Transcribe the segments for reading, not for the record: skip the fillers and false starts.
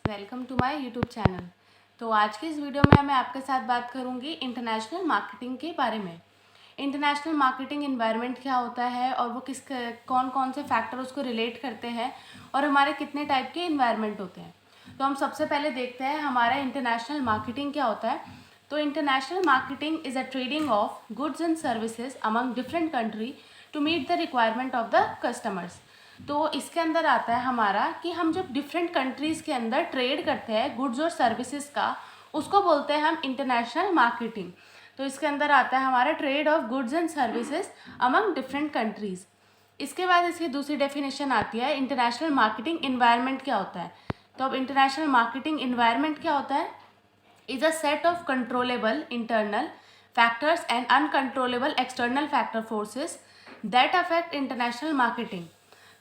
Welcome to my YouTube channel. तो आज की इस वीडियो में मैं आपके साथ बात करूंगी इंटरनेशनल मार्केटिंग के बारे में। इंटरनेशनल मार्केटिंग एनवायरनमेंट क्या होता है और वो कौन कौन से फैक्टर उसको रिलेट करते हैं और हमारे कितने टाइप के एनवायरनमेंट होते हैं। तो हम सबसे पहले देखते हैं हमारा इंटरनेशनल मार्केटिंग क्या होता है। तो international marketing is a trading of goods and services among different country to meet the requirement of the customers. तो इसके अंदर आता है हमारा कि हम जब डिफरेंट कंट्रीज़ के अंदर ट्रेड करते हैं गुड्स और सर्विसेज का, उसको बोलते हैं हम इंटरनेशनल मार्केटिंग। तो इसके अंदर आता है हमारा trade off goods and services among different countries. इसके बाद इसकी दूसरी डेफिनेशन आती है इंटरनेशनल मार्केटिंग इन्वायरमेंट क्या होता है। तो अब इंटरनेशनल मार्केटिंग इन्वायरमेंट क्या होता है, is a set of controllable internal factors and uncontrollable external factor forces that affect international marketing।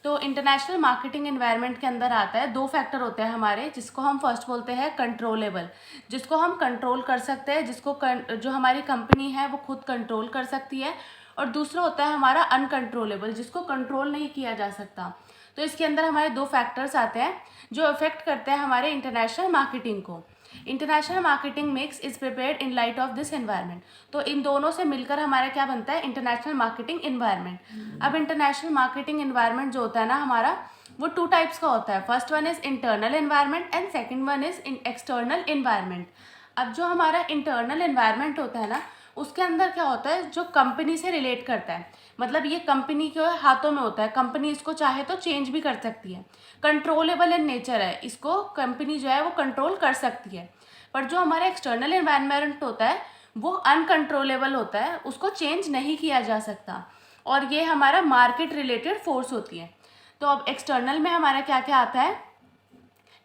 तो इंटरनेशनल मार्केटिंग एनवायरनमेंट के अंदर आता है दो फैक्टर होते हैं हमारे, जिसको हम फर्स्ट बोलते हैं कंट्रोलेबल, जिसको हम कंट्रोल कर सकते हैं, जो हमारी कंपनी है वो खुद कंट्रोल कर सकती है, और दूसरा होता है हमारा अनकंट्रोलेबल, जिसको कंट्रोल नहीं किया जा सकता। तो इसके अंदर हमारे दो फैक्टर्स आते हैं जो अफेक्ट करते हैं हमारे इंटरनेशनल मार्केटिंग को। International marketing mix is prepared in light of this environment. तो इन दोनों से मिलकर हमारा क्या बनता है, इंटरनेशनल मार्केटिंग एनवायरनमेंट। अब इंटरनेशनल मार्केटिंग एनवायरनमेंट जो होता है ना हमारा, वो टू टाइप्स का होता है। First one is internal environment and second one is external environment. अब जो हमारा इंटरनल एनवायरनमेंट होता है ना, उसके अंदर क्या होता है, जो कंपनी से रिलेट करता है, मतलब ये कंपनी के हाथों में होता है, कंपनी इसको चाहे तो चेंज भी कर सकती है, कंट्रोलेबल इन नेचर है, इसको कंपनी जो है वो कंट्रोल कर सकती है। पर जो हमारा एक्सटर्नल एनवायरनमेंट होता है वो अनकंट्रोलेबल होता है, उसको चेंज नहीं किया जा सकता, और ये हमारा मार्केट रिलेटेड फोर्स होती है। तो अब एक्सटर्नल में हमारा क्या क्या आता है,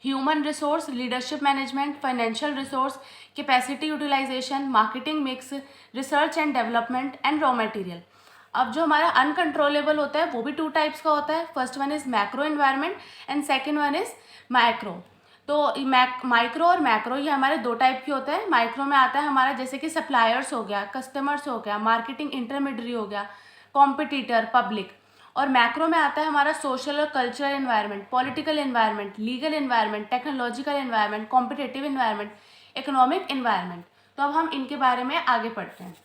human resource, leadership management, financial resource, capacity utilisation, marketing mix, research and development and raw material. अब जो हमारा अनकंट्रोलेबल होता है वो भी टू टाइप्स का होता है। First one is macro environment and second one is micro. तो माइक्रो और मैक्रो ये हमारे दो टाइप के होते हैं। माइक्रो में आता है हमारा जैसे कि सप्लायर्स हो गया, कस्टमर्स हो गया, मार्केटिंग इंटरमीडियरी हो गया, कॉम्पिटिटर, पब्लिक। और मैक्रो में आता है हमारा सोशल और cultural environment, political environment, legal environment, technological environment, competitive environment, economic environment. तो अब हम इनके बारे में आगे पढ़ते हैं।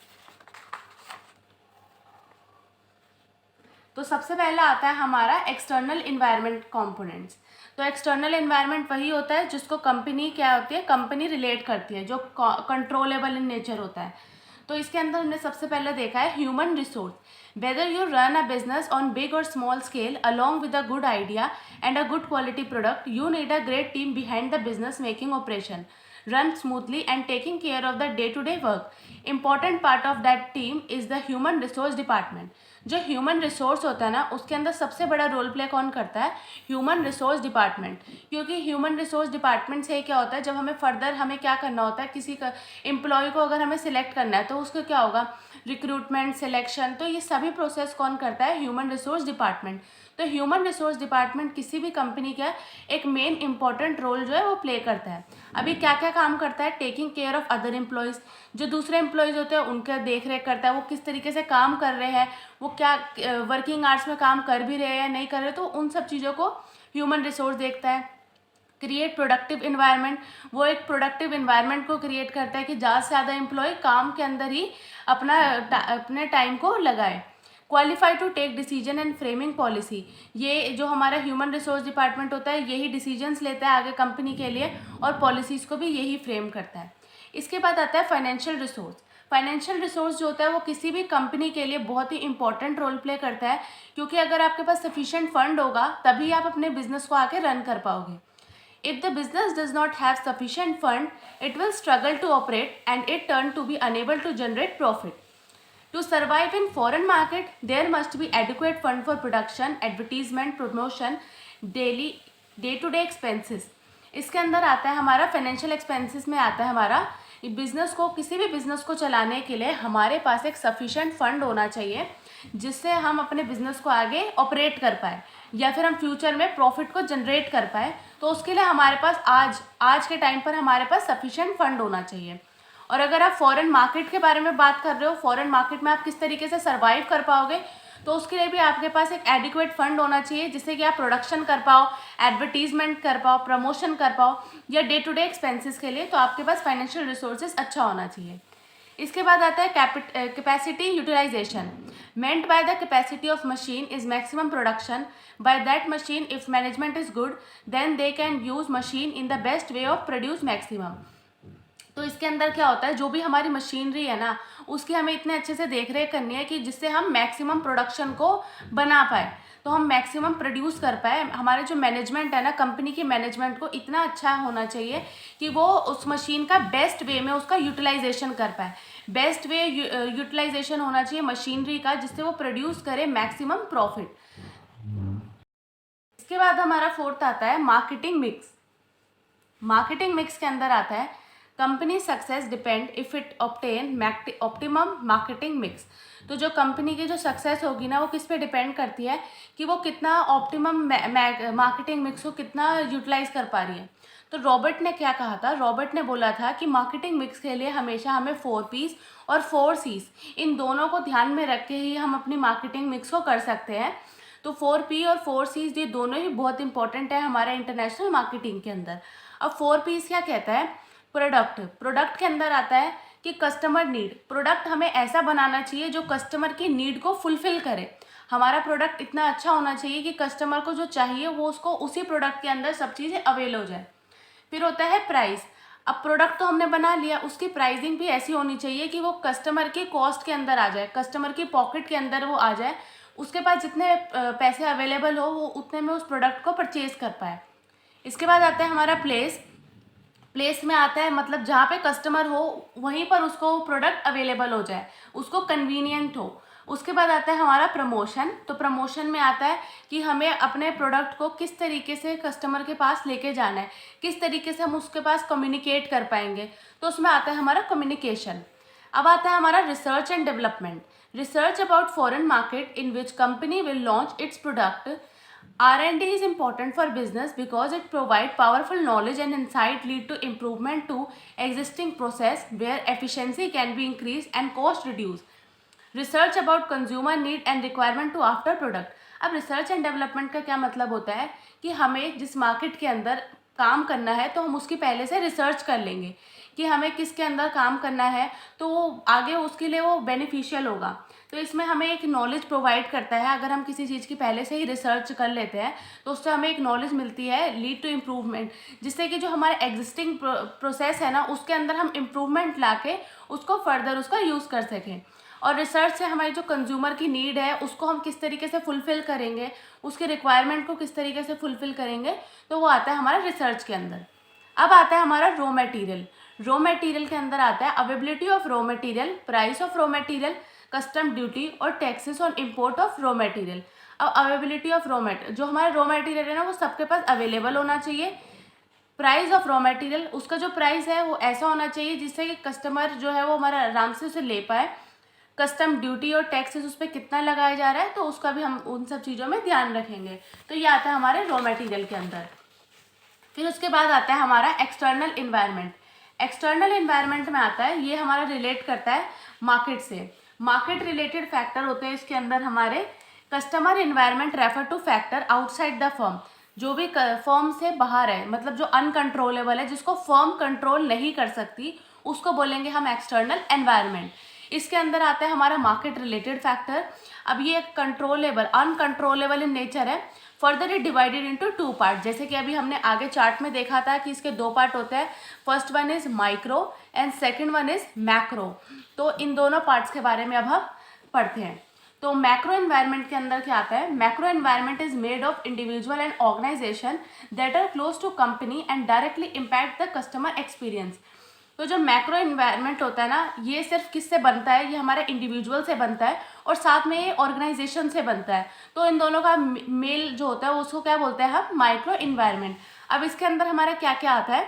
तो सबसे पहला आता है हमारा एक्सटर्नल एनवायरनमेंट कंपोनेंट्स। तो एक्सटर्नल एनवायरनमेंट वही होता है जिसको कंपनी क्या होती है, कंपनी रिलेट करती है, जो कंट्रोलेबल इन नेचर होता है। तो इसके अंदर हमने सबसे पहले देखा है human resource. Whether you run a business on big और small scale along with a good idea and a good quality product, you need a great team behind the business making operation run smoothly and taking care of the day-to-day work. Important part of that team is the human resource department. जो human resource होता है ना, उसके अंदर सबसे बड़ा role play कौन करता है, ह्यूमन रिसोर्स डिपार्टमेंट। क्योंकि ह्यूमन रिसोर्स डिपार्टमेंट से क्या होता है, जब हमें फर्दर हमें क्या करना होता है, किसी का एम्प्लॉय को अगर हमें सिलेक्ट करना है तो उसको क्या होगा, रिक्रूटमेंट, सिलेक्शन, तो ये सभी प्रोसेस कौन करता है, ह्यूमन रिसोर्स डिपार्टमेंट। तो ह्यूमन रिसोर्स डिपार्टमेंट किसी भी कंपनी का एक मेन इंपॉर्टेंट रोल जो है वो प्ले करता है। अभी क्या क्या काम करता है, taking care of other employees, जो दूसरे एम्प्लॉयज़ होते हैं उनका देख रेख करता है, वो किस तरीके से काम कर रहे हैं, वो क्या वर्किंग आवर्स में काम कर भी रहे हैं या नहीं कर रहे, तो उन सब चीज़ों को ह्यूमन रिसोर्स देखता है। क्रिएट प्रोडक्टिव इन्वायरमेंट, वो एक प्रोडक्टिव इन्वायरमेंट को क्रिएट करता है कि ज़्यादा से ज़्यादा एम्प्लॉय काम के अंदर ही अपने टाइम को लगाए। Qualify to take decision and framing policy, ये जो हमारा ह्यूमन रिसोर्स डिपार्टमेंट होता है यही डिसीजंस लेता है आगे कंपनी के लिए, और पॉलिसीज़ को भी यही फ्रेम करता है। इसके बाद आता है फाइनेंशियल रिसोर्स। फाइनेंशियल रिसोर्स जो होता है वो किसी भी कंपनी के लिए बहुत ही इंपॉर्टेंट रोल प्ले करता है, क्योंकि अगर आपके पास सफिशिएंट फंड होगा तभी आप अपने बिजनेस को आगे रन कर पाओगे। If the business does not have sufficient fund, it will struggle to operate and it turn to be unable to generate profit. To survive in foreign market, there must be adequate fund for production, advertisement, promotion, daily day-to-day expenses. इसके अंदर आता है हमारा financial expenses में आता है हमारा business को, किसी भी बिजनेस को चलाने के लिए हमारे पास एक सफिशिएंट फंड होना चाहिए जिससे हम अपने बिजनेस को आगे ऑपरेट कर पाए या फिर हम फ्यूचर में प्रॉफिट को जनरेट कर पाए। तो उसके लिए हमारे पास आज के टाइम पर हमारे पास सफिशिएंट फंड होना चाहिए। और अगर आप फॉरेन मार्केट के बारे में बात कर रहे हो, फॉरेन मार्केट में आप किस तरीके से सर्वाइव कर पाओगे, तो उसके लिए भी आपके पास एक एडिक्वेट फंड होना चाहिए जिससे कि आप प्रोडक्शन कर पाओ, एडवर्टीजमेंट कर पाओ, प्रमोशन कर पाओ या डे टू डे एक्सपेंसेस के लिए। तो आपके पास फाइनेंशियल रिसोर्सेज अच्छा होना चाहिए। इसके बाद आता है capacity utilisation. Meant by the capacity of machine is maximum production by that machine. If management is good then they can use machine in the best way of produce maximum. तो इसके अंदर क्या होता है, जो भी हमारी मशीनरी है ना उसकी हमें इतने अच्छे से देख रेख करनी है कि जिससे हम मैक्सिमम प्रोडक्शन को बना पाए, तो हम मैक्सिमम प्रोड्यूस कर पाए। हमारे जो मैनेजमेंट है ना, कंपनी की मैनेजमेंट को इतना अच्छा होना चाहिए कि वो उस मशीन का बेस्ट वे में उसका यूटिलाइजेशन कर पाए। बेस्ट वे यूटिलाइजेशन होना चाहिए मशीनरी का जिससे वो प्रोड्यूस करे मैक्सिमम प्रॉफिट। इसके बाद हमारा फोर्थ आता है मार्केटिंग मिक्स। मार्केटिंग मिक्स के अंदर आता है company success depend if it obtain optimum marketing mix. तो जो कंपनी की जो सक्सेस होगी ना वो किस पे डिपेंड करती है कि वो कितना ऑप्टिमम मार्केटिंग मिक्स को कितना यूटिलाइज कर पा रही है। तो रॉबर्ट ने क्या कहा था, रॉबर्ट ने बोला था कि मार्केटिंग मिक्स के लिए हमेशा हमें 4 P's और 4 C's इन दोनों को ध्यान में रख के ही हम अपनी मार्केटिंग मिक्स को कर सकते हैं। तो 4 P और 4 C's ये दोनों ही बहुत इंपॉर्टेंट है हमारे इंटरनेशनल मार्केटिंग के अंदर। अब 4 P's क्या कहता है, प्रोडक्ट। प्रोडक्ट के अंदर आता है कि कस्टमर नीड। प्रोडक्ट हमें ऐसा बनाना चाहिए जो कस्टमर की नीड को फुलफिल करे। हमारा प्रोडक्ट इतना अच्छा होना चाहिए कि कस्टमर को जो चाहिए वो उसको उसी प्रोडक्ट के अंदर सब चीज़ें अवेल हो जाए। फिर होता है प्राइस। अब प्रोडक्ट तो हमने बना लिया, उसकी प्राइसिंग भी ऐसी होनी चाहिए कि वो कस्टमर की कॉस्ट के अंदर आ जाए, कस्टमर की पॉकेट के अंदर वो आ जाए, उसके पास जितने पैसे अवेलेबल हो वो उतने में उस प्रोडक्ट को परचेज कर पाए। इसके बाद आता है हमारा प्लेस। प्लेस में आता है मतलब जहाँ पे कस्टमर हो वहीं पर उसको प्रोडक्ट अवेलेबल हो जाए, उसको कन्वीनियंट हो। उसके बाद आता है हमारा प्रमोशन। तो प्रमोशन में आता है कि हमें अपने प्रोडक्ट को किस तरीके से कस्टमर के पास लेके जाना है, किस तरीके से हम उसके पास कम्युनिकेट कर पाएंगे, तो उसमें आता है हमारा कम्युनिकेशन। अब आता है हमारा research and development. Research about foreign market in which company will launch its product. R&D is important for business because it provides powerful knowledge and insight lead to improvement to existing process where efficiency can be increased and cost reduced. Research about consumer need and requirement to after product. अब research and development का क्या मतलब होता है कि हमें जिस market के अंदर काम करना है तो हम उसकी पहले से रिसर्च कर लेंगे कि हमें किसके अंदर काम करना है, तो वो आगे उसके लिए वो बेनिफिशियल होगा। तो इसमें हमें एक नॉलेज प्रोवाइड करता है। अगर हम किसी चीज़ की पहले से ही रिसर्च कर लेते हैं तो उससे हमें एक नॉलेज मिलती है लीड टू इम्प्रूवमेंट, जिससे कि जो हमारा एग्जिस्टिंग प्रोसेस है ना उसके अंदर हम इम्प्रूवमेंट ला के उसको फर्दर उसका यूज़ कर सकें। और रिसर्च से हमारी जो कंज्यूमर की नीड है उसको हम किस तरीके से फुलफ़िल करेंगे, उसके रिक्वायरमेंट को किस तरीके से फुलफ़िल करेंगे, तो वो आता है हमारा रिसर्च के अंदर। अब आता है हमारा रॉ मटेरियल। रॉ मटेरियल के अंदर आता है availability of raw material, price of raw material, custom duty और taxes on import of raw material. अब अवेबिलिटी ऑफ रॉ मटेरियल, जो हमारा रॉ मटेरियल है ना वो सबके पास अवेलेबल होना चाहिए। प्राइस ऑफ रॉ मटेरियल, उसका जो प्राइस है वो ऐसा होना चाहिए जिससे कि कस्टमर जो है वो हमारा आराम से उसे ले पाए। कस्टम ड्यूटी और टैक्सेस उस पर कितना लगाया जा रहा है तो उसका भी हम उन सब चीज़ों में ध्यान रखेंगे। तो ये आता है हमारे रॉ मटेरियल के अंदर। फिर उसके बाद आता है हमारा एक्सटर्नल इन्वायरमेंट। एक्सटर्नल इन्वायरमेंट में आता है, ये हमारा रिलेट करता है मार्केट से। मार्केट रिलेटेड फैक्टर होते हैं इसके अंदर हमारे। Customer environment refer two factor outside the firm, जो भी फर्म से बाहर है, मतलब जो अनकंट्रोलेबल है, जिसको फर्म कंट्रोल नहीं कर सकती, उसको बोलेंगे हम एक्सटर्नल एनवायरनमेंट। इसके अंदर आता है हमारा मार्केट रिलेटेड फैक्टर। अब ये कंट्रोलेबल अनकंट्रोलेबल इन नेचर है। Further it divided into 2 part, जैसे कि अभी हमने आगे चार्ट में देखा था कि इसके 2 पार्ट होते हैं। First one is micro and second one is macro. तो इन दोनों पार्ट्स के बारे में अब हम पढ़ते हैं। तो मैक्रो एनवायरनमेंट के अंदर क्या आता है, macro environment is made of individual and organisation that are close to company and directly impact the customer experience. तो जो मैक्रो एनवायरनमेंट होता है ना, ये सिर्फ किससे बनता है, ये हमारे इंडिविजुअल से बनता है और साथ में ये ऑर्गेनाइजेशन से बनता है। तो इन दोनों का मेल जो होता है उसको क्या बोलते हैं हम, माइक्रो एनवायरनमेंट। अब इसके अंदर हमारा क्या क्या आता है,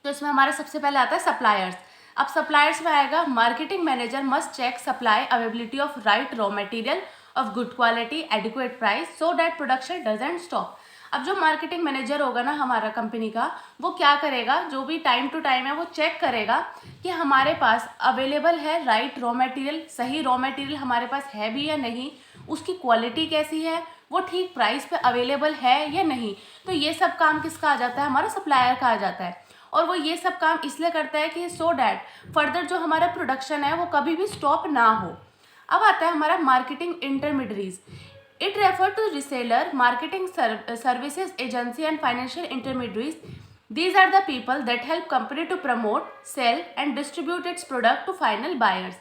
तो इसमें हमारा सबसे पहले आता है सप्लायर्स। अब सप्लायर्स में आएगा marketing manager must check supply availability of right raw material of good quality adequate price so that production doesn't stop. अब जो मार्केटिंग मैनेजर होगा ना हमारा कंपनी का, वो क्या करेगा, जो भी टाइम टू टाइम है वो चेक करेगा कि हमारे पास अवेलेबल है राइट रॉ मटेरियल, सही रॉ मटेरियल हमारे पास है भी या नहीं, उसकी क्वालिटी कैसी है, वो ठीक प्राइस पे अवेलेबल है या नहीं। तो ये सब काम किसका आ जाता है, हमारा सप्लायर का आ जाता है। और वो ये सब काम इसलिए करता है कि सो डैट फर्दर जो हमारा प्रोडक्शन है वो कभी भी स्टॉप ना हो। अब आता है हमारा marketing intermediaries. It refer to reseller, marketing services agency and financial intermediaries. These are the people that help company to promote, sell and distribute its product to final buyers.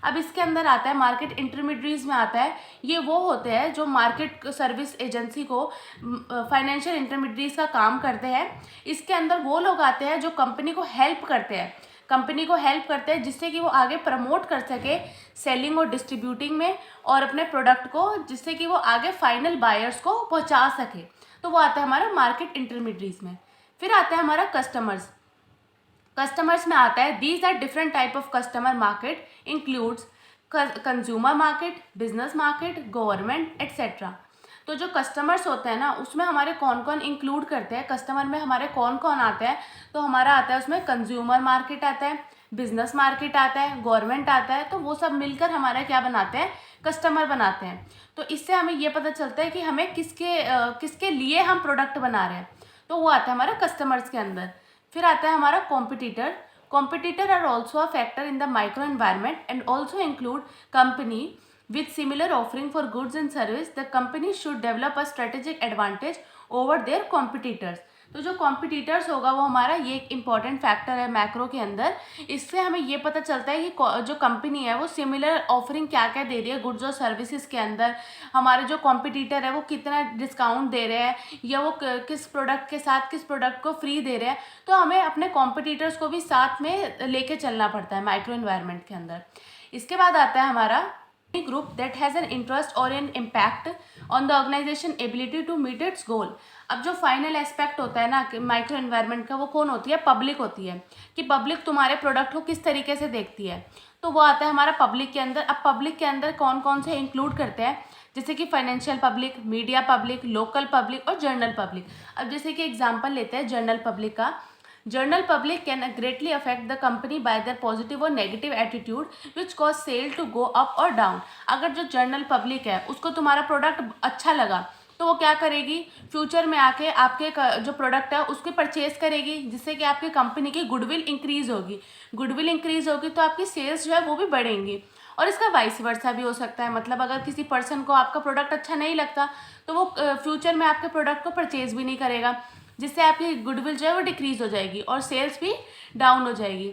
अब इसके अंदर आता है मार्केट इंटरमीडियरीज में आता है, ये वो होते हैं जो मार्केट सर्विस एजेंसी को फाइनेंशियल इंटरमीडियरीज का काम करते हैं। इसके अंदर वो लोग आते हैं जो कंपनी को हेल्प करते हैं, जिससे कि वो आगे प्रमोट कर सके सेलिंग और डिस्ट्रीब्यूटिंग में और अपने प्रोडक्ट को, जिससे कि वो आगे फाइनल बायर्स को पहुंचा सके। तो वो आता है हमारा मार्केट इंटरमीडियरीज में। फिर आता है हमारा कस्टमर्स में आता है, these are different type of customer market, includes consumer market, business market, government etcetera. तो जो कस्टमर्स होते हैं ना, उसमें हमारे कौन कौन इंक्लूड करते हैं, कस्टमर में हमारे कौन कौन आते हैं, तो हमारा आता है उसमें कंज्यूमर मार्केट आता है, बिजनेस मार्केट आता है, गवर्नमेंट आता है। तो वो सब मिलकर हमारा क्या बनाते हैं, कस्टमर बनाते हैं। तो इससे हमें ये पता चलता है कि हमें किसके लिए हम प्रोडक्ट बना रहे हैं, तो वो आता है हमारा कस्टमर्स के अंदर। फिर आता है हमारा competitor are also a factor in the micro environment and also include company with similar offering for goods and service. The company should develop a strategic advantage over their competitors. तो जो competitors होगा वो हमारा ये एक important factor है macro के अंदर। इससे हमें ये पता चलता है कि जो कंपनी है वो सिमिलर ऑफरिंग क्या क्या दे रही है गुड्स और सर्विसेज के अंदर, हमारे जो कॉम्पिटिटर है वो कितना डिस्काउंट दे रहे हैं, या वो किस प्रोडक्ट के साथ किस प्रोडक्ट को फ्री दे रहे हैं। तो हमें अपने कॉम्पिटिटर्स को भी साथ में लेके चलना पड़ता है माइक्रो एनवायरनमेंट के अंदर। इसके बाद आता है हमारा group that has an interest और an impact on the organization ability to meet its goal. अब जो फाइनल एस्पेक्ट होता है ना माइक्रो एनवायरनमेंट का, वो कौन होती है, पब्लिक होती है, कि पब्लिक तुम्हारे प्रोडक्ट को किस तरीके से देखती है। तो वो आता है हमारा पब्लिक के अंदर। अब पब्लिक के अंदर कौन कौन से इंक्लूड करते हैं, जैसे कि financial public, media public, local public और जर्नल पब्लिक। अब जैसे कि एग्जाम्पल लेते हैं जर्नल पब्लिक का। Journal public can greatly affect the company by their positive or negative attitude which cause sale to go up or down। अगर जो journal public है उसको तुम्हारा प्रोडक्ट अच्छा लगा तो वो क्या करेगी, फ्यूचर में आके आपके जो प्रोडक्ट है उसको परचेज करेगी, जिससे कि आपकी कंपनी की गुडविल इंक्रीज होगी तो आपकी सेल्स जो है वो भी बढ़ेंगी। और इसका वाइस वर्सा भी हो सकता है, मतलब अगर किसी पर्सन को आपका प्रोडक्ट अच्छा नहीं लगता तो वो फ्यूचर में आपके प्रोडक्ट को परचेज भी नहीं करेगा, जिससे आपकी गुडविल जो है वो डिक्रीज हो जाएगी और सेल्स भी डाउन हो जाएगी।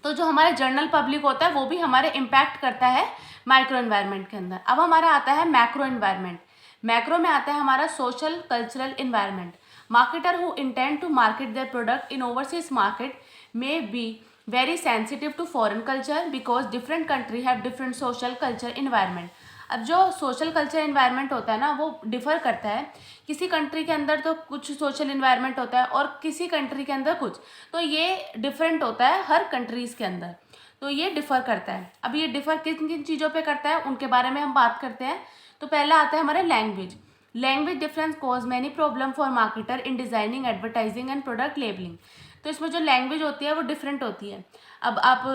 तो जो हमारा जर्नल पब्लिक होता है वो भी हमारे इम्पैक्ट करता है माइक्रो एनवायरनमेंट के अंदर। अब हमारा आता है मैक्रो एनवायरनमेंट। मैक्रो में आता है हमारा social cultural environment. Marketer who intend to market their product in overseas market may be very sensitive to foreign culture because different country have different social culture environment. अब जो social culture environment होता है ना वो differ करता है, किसी country के अंदर तो कुछ सोशल एनवायरनमेंट होता है और किसी कंट्री के अंदर कुछ, तो ये डिफरेंट होता है हर कंट्रीज़ के अंदर, तो ये डिफ़र करता है। अब ये डिफ़र किन किन चीज़ों पे करता है उनके बारे में हम बात करते हैं। तो पहला आता है हमारा language difference cause many problem for marketer in designing, advertising and product labelling. तो इसमें जो लैंग्वेज होती है वो डिफरेंट होती है। अब आप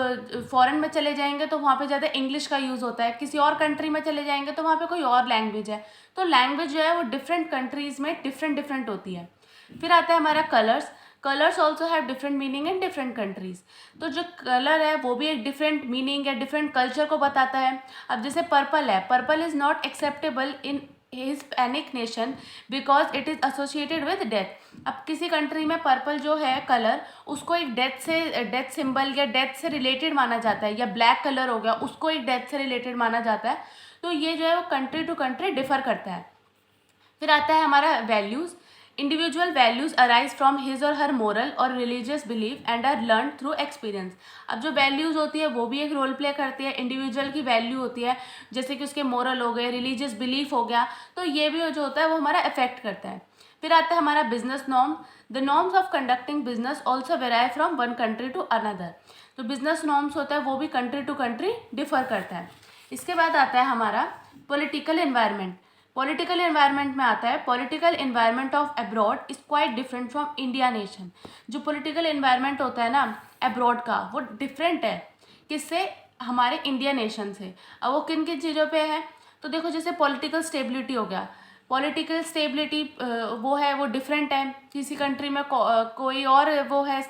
फॉरेन में चले जाएंगे तो वहाँ पे ज़्यादा इंग्लिश का यूज़ होता है, किसी और कंट्री में चले जाएंगे तो वहाँ पे कोई और लैंग्वेज है। तो लैंग्वेज जो है वो डिफरेंट कंट्रीज़ में डिफरेंट होती है। फिर आता है हमारा colours also have different meaning in different countries. तो जो कलर है वो भी एक डिफरेंट मीनिंग या डिफरेंट कल्चर को बताता है। अब जैसे पर्पल है, purple is not acceptable in Hispanic nation because it is associated with death. अब किसी कंट्री में पर्पल जो है कलर उसको एक डेथ सिंबल या डेथ से रिलेटेड माना जाता है, या ब्लैक कलर हो गया उसको एक डेथ से रिलेटेड माना जाता है। तो ये जो है वो कंट्री टू कंट्री डिफर करता है। फिर आता है हमारा values. Individual values arise from his or her moral or religious belief and are learn through experience. अब जो वैल्यूज़ होती है वो भी एक रोल प्ले करती है। इंडिविजुअल की वैल्यू होती है जैसे कि उसके मोरल हो गए, रिलीजियस बिलीफ हो गया, तो ये भी जो होता है वो हमारा अफेक्ट करता है। फिर आता है हमारा business norm. The norms of conducting business also vary from one country to another. तो बिजनेस नॉर्म्स होता है वो भी कंट्री टू कंट्री डिफर करता है। इसके बाद आता है हमारा पॉलिटिकल एनवायरनमेंट। पॉलिटिकल एनवायरनमेंट में आता है, political environment of abroad is quite different from India nation. जो पॉलिटिकल एनवायरनमेंट होता है ना अब्रॉड का, वो डिफरेंट है किससे, हमारे इंडिया नेशन से। अब वो किन किन चीज़ों पे है, तो देखो जैसे पॉलिटिकल स्टेबिलिटी हो गया, पॉलिटिकल स्टेबिलिटी वो है, वो डिफरेंट है किसी कंट्री में कोई और वो है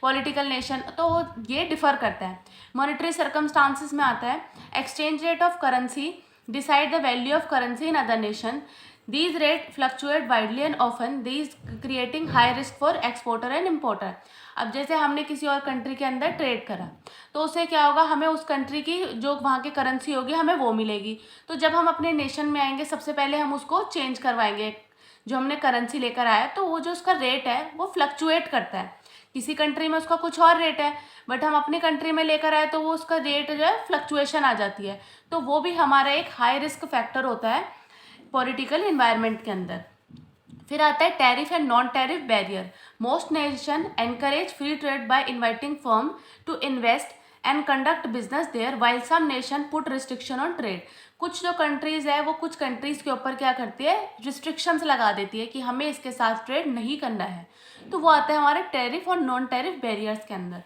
पॉलिटिकल नेशन, तो ये डिफर करता है। मॉनेटरी सर्कमस्टांसिस में आता है, exchange rate of currency decide the value of currency in other nation, these rate fluctuate widely and often, these creating high risk for exporter and importer. अब जैसे हमने किसी और कंट्री के अंदर ट्रेड करा, तो उससे क्या होगा, हमें उस कंट्री की जो वहाँ की करेंसी होगी हमें वो मिलेगी। तो जब हम अपने नेशन में आएंगे, सबसे पहले हम उसको चेंज करवाएंगे, जो हमने करेंसी लेकर आया, तो वो जो उसका रेट है वो फ्लक्चुएट करता है। किसी कंट्री में उसका कुछ और रेट है, बट हम अपनी कंट्री में लेकर आए तो वो उसका रेट जो है फ्लक्चुएशन आ जाती है। तो वो भी हमारा एक हाई रिस्क फैक्टर होता है पॉलिटिकल इन्वायरमेंट के अंदर। फिर आता है tariff and non tariff barrier. Most nation encourage free trade by inviting firm to invest and conduct business there, while some nation put restriction on trade. कुछ जो countries है वो कुछ कंट्रीज के ऊपर क्या करती है, रिस्ट्रिक्शंस लगा देती है कि हमें इसके साथ ट्रेड नहीं करना है। तो वो आता है हमारे टैरिफ और नॉन टैरिफ बैरियर्स के अंदर।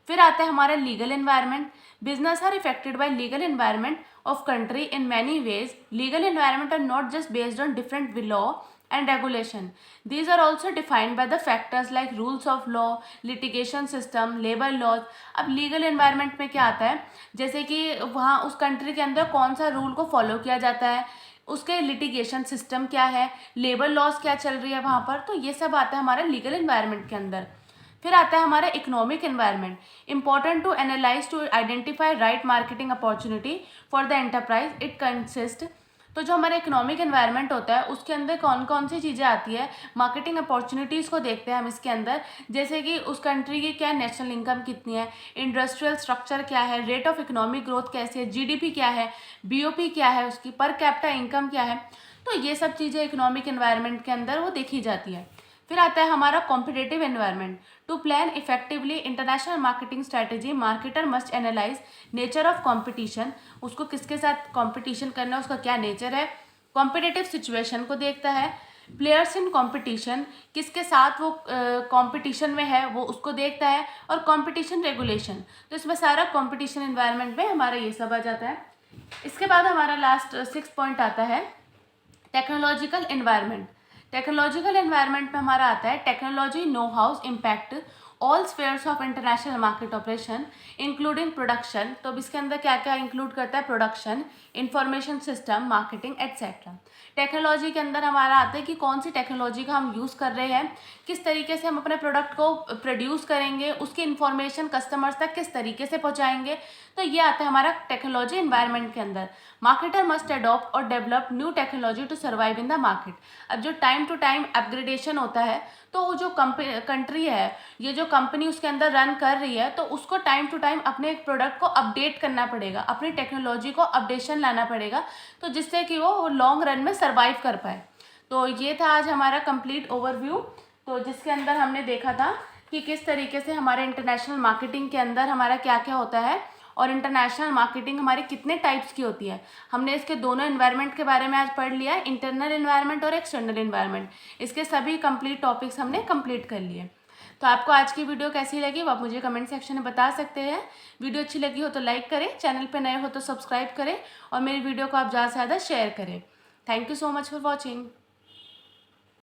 फिर आता है हमारा legal environment. Business are affected by legal environment of country in many ways. Legal environment are not just based on different law and regulation. These are also defined by the factors like rules of law, litigation system, labor laws. अब legal environment में क्या आता है, जैसे कि वहाँ उस country के अंदर कौन सा रूल को फॉलो किया जाता है, उसके लिटिगेशन सिस्टम क्या है, लेबर लॉज क्या चल रही है वहाँ पर, तो ये सब आता है हमारे लीगल एनवायरनमेंट के अंदर। फिर आता है हमारा economic environment. Important to analyse to identify right marketing opportunity for the enterprise. It consist, तो जो हमारा इकोनॉमिक एनवायरनमेंट होता है उसके अंदर कौन कौन सी चीज़ें आती है, मार्केटिंग अपॉर्चुनिटीज़ को देखते हैं हम इसके अंदर, जैसे कि उस कंट्री की क्या नेशनल इनकम कितनी है, इंडस्ट्रियल स्ट्रक्चर क्या है, रेट ऑफ इकोनॉमिक ग्रोथ कैसी है, जीडीपी क्या है, बीओपी क्या है, उसकी पर कैपिटा इनकम क्या है। तो ये सब चीज़ें इकोनॉमिक एनवायरनमेंट के अंदर वो देखी जाती है। फिर आता है हमारा competitive environment. To plan effectively international marketing strategy, marketer must analyse nature of competition, उसको किसके साथ कंपटीशन करना है, उसका क्या नेचर है। कॉम्पिटेटिव सिचुएशन को देखता है। प्लेयर्स इन कंपटीशन, किसके साथ वो कंपटीशन में है वो उसको देखता है। और कंपटीशन रेगुलेशन, तो इसमें सारा कंपटीशन एनवायरनमेंट में हमारा ये सब आ जाता है। इसके बाद हमारा लास्ट 6 पॉइंट आता है टेक्नोलॉजिकल एनवायरनमेंट। टेक्नोलॉजिकल एनवायरनमेंट में हमारा आता है technology know how's impact all spheres of international market operation including production. तो अब इसके अंदर क्या क्या इंक्लूड करता है, production, information system, marketing etcetera. Technology के अंदर हमारा आता है कि कौन सी टेक्नोलॉजी का हम यूज़ कर रहे हैं, किस तरीके से हम अपने प्रोडक्ट को प्रोड्यूस करेंगे, उसकी इन्फॉर्मेशन कस्टमर्स तक किस तरीके से पहुँचाएंगे। तो ये आता है हमारा टेक्नोलॉजी एनवायरनमेंट के अंदर। Marketer must adopt or develop new technology to survive in the market. अब जो टाइम टू टाइम अपग्रेडेशन होता है, तो वो जो कंट्री है, ये जो कंपनी उसके अंदर रन कर रही है, तो उसको टाइम टू टाइम अपने प्रोडक्ट को अपडेट करना पड़ेगा, अपनी टेक्नोलॉजी को अपडेशन लाना पड़ेगा, तो जिससे कि वो लॉन्ग रन में सर्वाइव कर पाए। तो ये था आज हमारा कंप्लीट ओवरव्यू, तो जिसके अंदर हमने देखा था कि किस तरीके से हमारे इंटरनेशनल मार्केटिंग के अंदर हमारा क्या क्या होता है और इंटरनेशनल मार्केटिंग हमारी कितने टाइप्स की होती है। हमने इसके दोनों एनवायरनमेंट के बारे में आज पढ़ लिया, इंटरनल एनवायरनमेंट और एक्सटर्नल एनवायरनमेंट। इसके सभी कंप्लीट टॉपिक्स हमने कंप्लीट कर लिए। तो आपको आज की वीडियो कैसी लगी वो आप मुझे कमेंट सेक्शन में बता सकते हैं। वीडियो अच्छी लगी हो तो लाइक करें, चैनल पर नए हो तो सब्सक्राइब करें और मेरी वीडियो को आप ज़्यादा से ज़्यादा शेयर करें। Thank you so much for watching.